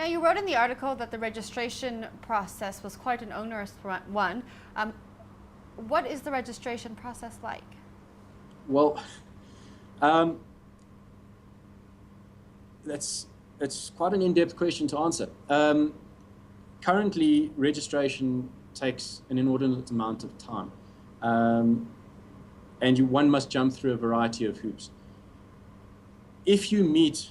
Now, you wrote in the article that the registration process was quite an onerous one. What is the registration process like? Well, it's quite an in-depth question to answer. Currently, registration takes an inordinate amount of time, and one must jump through a variety of hoops. If you meet,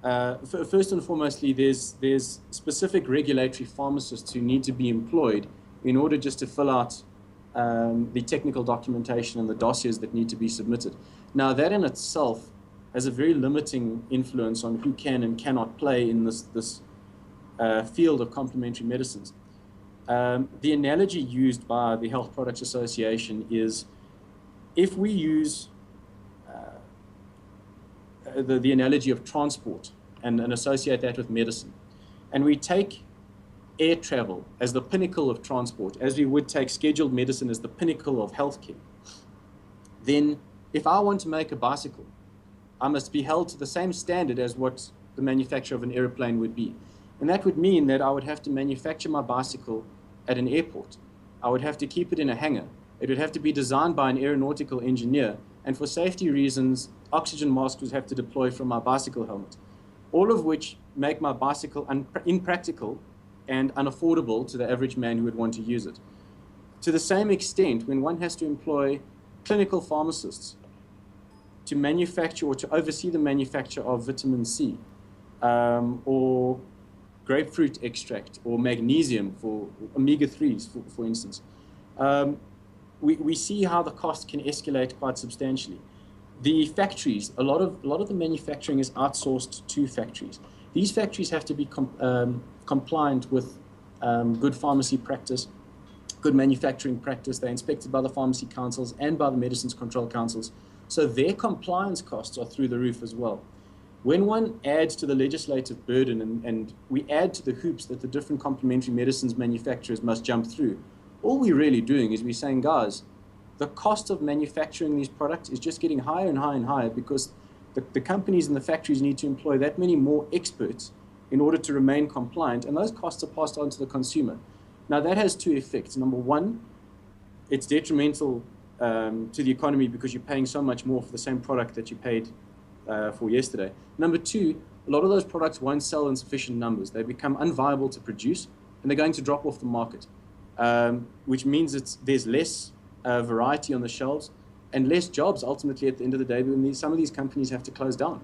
first and foremostly, there's specific regulatory pharmacists who need to be employed in order just to fill out the technical documentation and the dossiers that need to be submitted. Now, that in itself has a very limiting influence on who can and cannot play in this field of complementary medicines. The analogy used by the Health Products Association is, if we use the analogy of transport and associate that with medicine, and we take air travel as the pinnacle of transport, as we would take scheduled medicine as the pinnacle of healthcare, then if I want to make a bicycle, I must be held to the same standard as what the manufacture of an airplane would be. And that would mean that I would have to manufacture my bicycle at an airport. I would have to keep it in a hangar. It would have to be designed by an aeronautical engineer. And for safety reasons, oxygen masks would have to deploy from my bicycle helmet. All of which make my bicycle impractical and unaffordable to the average man who would want to use it. To the same extent, when one has to employ clinical pharmacists to manufacture or to oversee the manufacture of vitamin C, or grapefruit extract, or magnesium for omega-3s, for instance, we see how the cost can escalate quite substantially. The factories, a lot of the manufacturing is outsourced to factories. These factories have to be compliant with good pharmacy practice, good manufacturing practice. They're inspected by the pharmacy councils and by the medicines control councils. So their compliance costs are through the roof as well. When one adds to the legislative burden and we add to the hoops that the different complementary medicines manufacturers must jump through, all we're really doing is we're saying, guys, the cost of manufacturing these products is just getting higher and higher and higher because the companies and the factories need to employ that many more experts in order to remain compliant, and those costs are passed on to the consumer. Now, that has two effects. Number one, it's detrimental to the economy because you're paying so much more for the same product that you paid for yesterday. Number two, a lot of those products won't sell in sufficient numbers. They become unviable to produce, and they're going to drop off the market, which means there's less variety on the shelves and less jobs ultimately at the end of the day when some of these companies have to close down.